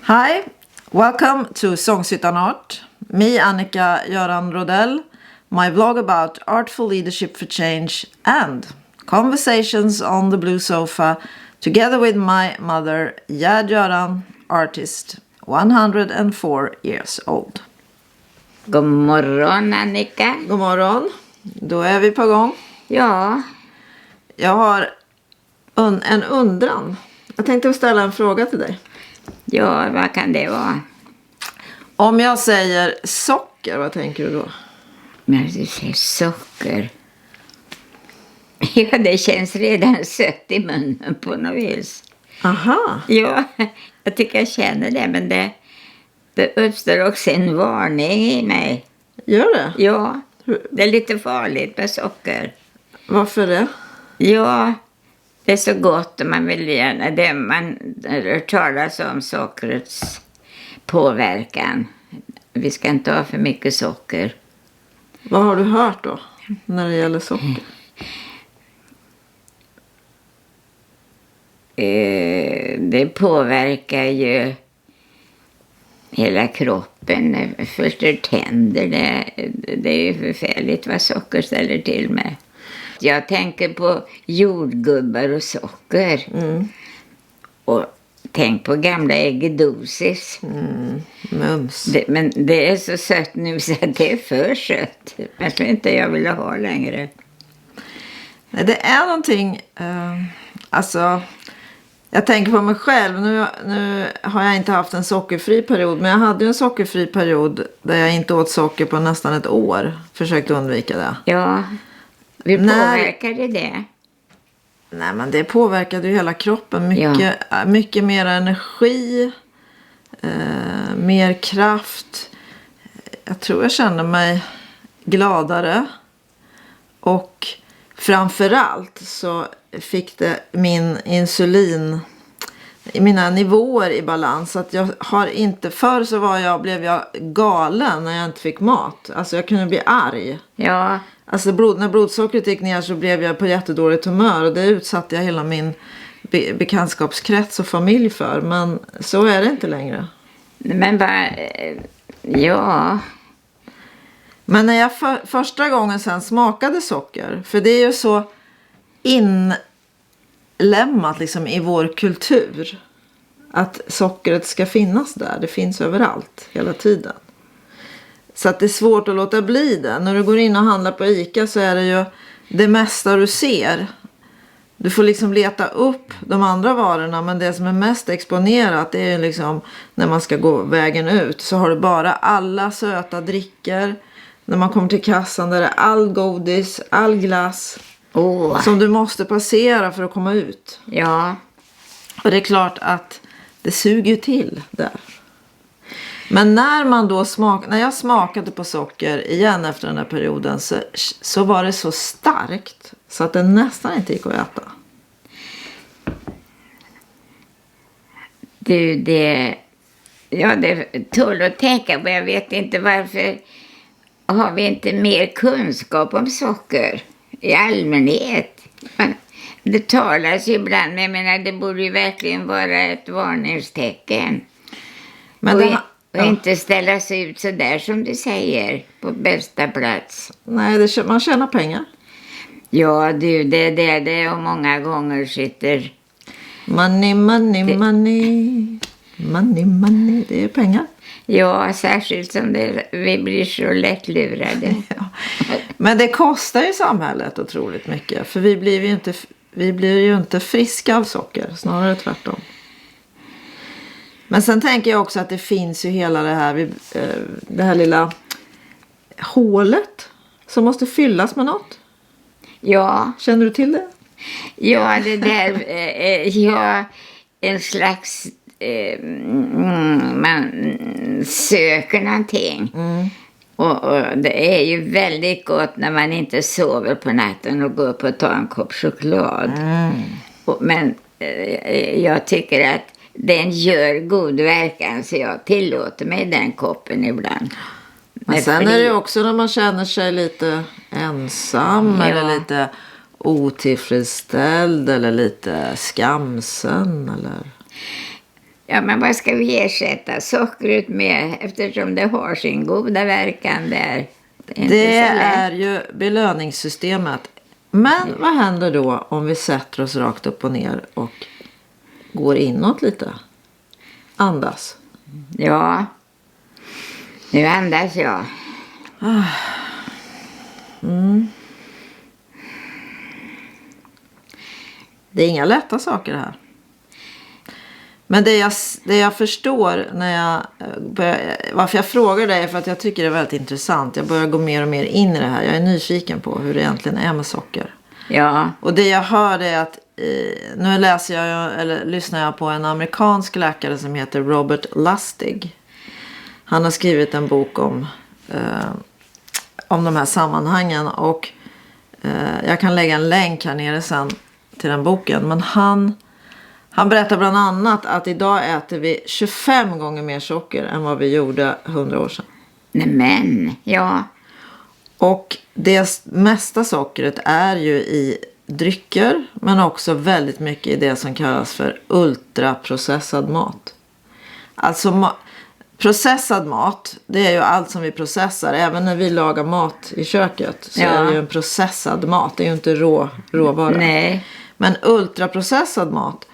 Hi, welcome to Songs utan art. Me, Annika Göran Rodell, my vlog about artful leadership for change and conversations on the blue sofa together with my mother, Gerd Göran, artist, 104 years old. God morgon, Annika. God morgon, då är vi på gång. Ja. Jag har en undran. Jag tänkte ställa en fråga till dig. Ja, vad kan det vara? Om jag säger socker, vad tänker du då? Men du säger socker. Ja, det känns redan sött i munnen på något vis. Aha. Ja, jag tycker jag känner det, men det uppstår också en varning i mig. Gör det? Ja, det är lite farligt med socker. Varför det? Ja, det är så gott och man vill gärna det. Man hör talas om sockrets påverkan. Vi ska inte ha för mycket socker. Vad har du hört då när det gäller socker? Det påverkar ju hela kroppen. Först är tänder. Det är ju förfärligt vad socker ställer till med. Jag tänker på jordgubbar och socker. Mm. Och tänk på gamla äggedosis. Mums. Men det är så sött nu så att det är för sött. Jag skulle inte jag vilja ha längre. Nej, det är någonting... alltså... Jag tänker på mig själv. Nu har jag inte haft en sockerfri period. Men jag hade ju en sockerfri period där jag inte åt socker på nästan ett år. Försökte undvika det. Ja. Hur påverkade det? Nej, men det påverkade ju hela kroppen. Mycket mer energi. Mer kraft. Jag tror jag kände mig gladare. Och framförallt så fick det min insulin, mina nivåer i balans. Så att jag har inte, förr så blev jag galen när jag inte fick mat. Alltså jag kunde bli arg. Ja. Alltså när blodsockret gick ner så blev jag på jättedåligt humör. Och det utsatte jag hela min bekantskapskrets och familj för. Men så är det inte längre. Men bara, ja. Men när jag första gången sen smakade socker. För det är ju så inlämnat liksom i vår kultur. Att sockret ska finnas där. Det finns överallt hela tiden. Så att det är svårt att låta bli det. När du går in och handlar på ICA så är det ju det mesta du ser. Du får liksom leta upp de andra varorna. Men det som är mest exponerat det är ju liksom när man ska gå vägen ut. Så har du bara alla söta drickor. När man kommer till kassan där är all godis, all glass. Som du måste passera för att komma ut. Ja. Och det är klart att det suger till där. Men när jag smakade på socker igen efter den här perioden så var det så starkt så att det nästan inte gick att äta. Det tål att tänka på. Jag vet inte varför har vi inte mer kunskap om socker i allmänhet. Det talas ju ibland, men jag menar, det borde ju verkligen vara ett varningstecken. Men och inte ställa sig ut så där som du säger på bästa plats. Nej, man tjänar pengar. Ja, det och många gånger sitter... Money, money, money. Money, money. Det är pengar. Ja, särskilt som vi blir så lättlurade. Ja. Men det kostar ju samhället otroligt mycket. För vi blir ju inte friska av socker. Snarare tvärtom. Men sen tänker jag också att det finns ju hela det här lilla hålet som måste fyllas med något. Ja. Känner du till det? Ja, det där, en slags, man söker någonting. Mm. Och det är ju väldigt gott när man inte sover på natten och går upp och tar en kopp choklad. Mm. Men jag tycker att den gör god verkan så jag tillåter mig den koppen ibland. Men sen är det också när man känner sig lite ensam eller lite otillfredsställd eller lite skamsen eller... Ja, men vad ska vi ersätta sockret med eftersom det har sin goda verkan där? Det är ju belöningssystemet. Men vad händer då om vi sätter oss rakt upp och ner och går inåt lite? Andas. Ja, nu andas jag. Det är inga lätta saker det här. Men det jag förstår när jag varför jag frågar dig är för att jag tycker det är väldigt intressant. Jag börjar gå mer och mer in i det här. Jag är nyfiken på hur det egentligen är med socker. Ja. Och det jag hör är att nu lyssnar jag på en amerikansk läkare som heter Robert Lustig. Han har skrivit en bok om de här sammanhangen och jag kan lägga en länk här nere sen till den boken. Men han berättar bland annat att idag äter vi 25 gånger mer socker än vad vi gjorde 100 år sedan. Nämen, ja. Och det mesta sockret är ju i drycker men också väldigt mycket i det som kallas för ultraprocessad mat. Alltså processad mat, det är ju allt som vi processar. Även när vi lagar mat i köket så är det ju en processad mat. Det är ju inte råvara. Nej. Men ultraprocessad mat,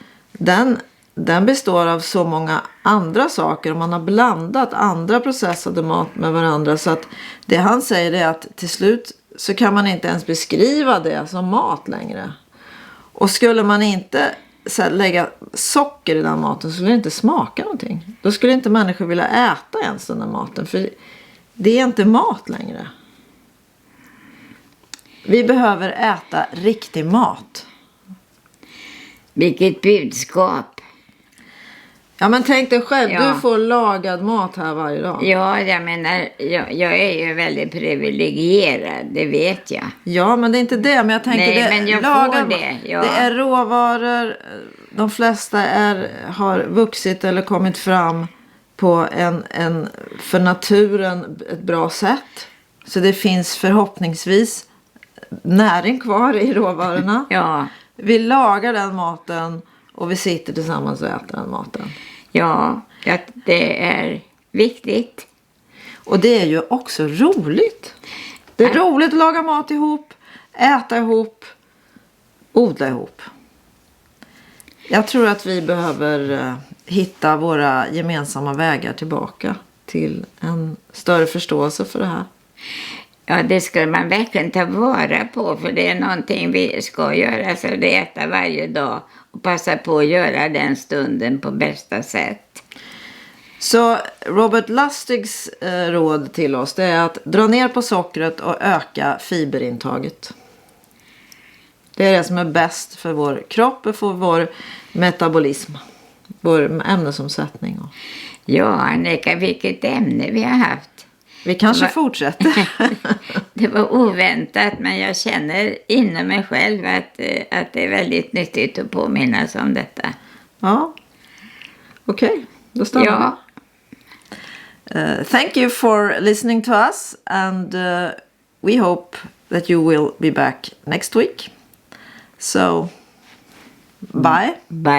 den består av så många andra saker. Och man har blandat andra processade mat med varandra. Så att det han säger är att till slut så kan man inte ens beskriva det som mat längre. Och skulle man inte lägga socker i den maten så skulle det inte smaka någonting. Då skulle inte människor vilja äta ens den där maten. För det är inte mat längre. Vi behöver äta riktig mat. Vilket budskap. Ja, men tänk dig själv. Ja. Du får lagad mat här varje dag. Ja, jag menar, jag är ju väldigt privilegierad, det vet jag. Ja, men det är inte det. Men jag tänker men jag får det. Ja. Det är råvaror. De flesta har vuxit eller kommit fram på en för naturen ett bra sätt. Så det finns förhoppningsvis näring kvar i råvarorna. Ja. Vi lagar den maten och vi sitter tillsammans och äter den maten. Ja, det är viktigt. Och det är ju också roligt. Det är roligt att laga mat ihop, äta ihop, odla ihop. Jag tror att vi behöver hitta våra gemensamma vägar tillbaka till en större förståelse för det här. Ja, det ska man verkligen ta vara på, för det är någonting vi ska göra, så det äta varje dag och passa på att göra den stunden på bästa sätt. Så Robert Lustigs råd till oss, det är att dra ner på sockret och öka fiberintaget. Det är det som är bäst för vår kropp och för vår metabolism, vår ämnesomsättning. Ja, Annika, vilket ämne vi har haft. Vi kanske fortsätter. Det var oväntat, men jag känner inom mig själv att det är väldigt nyttigt att påminnas om detta. Ja, okej. Då stannar vi. Thank you for listening to us, and we hope that you will be back next week. So, bye. Bye.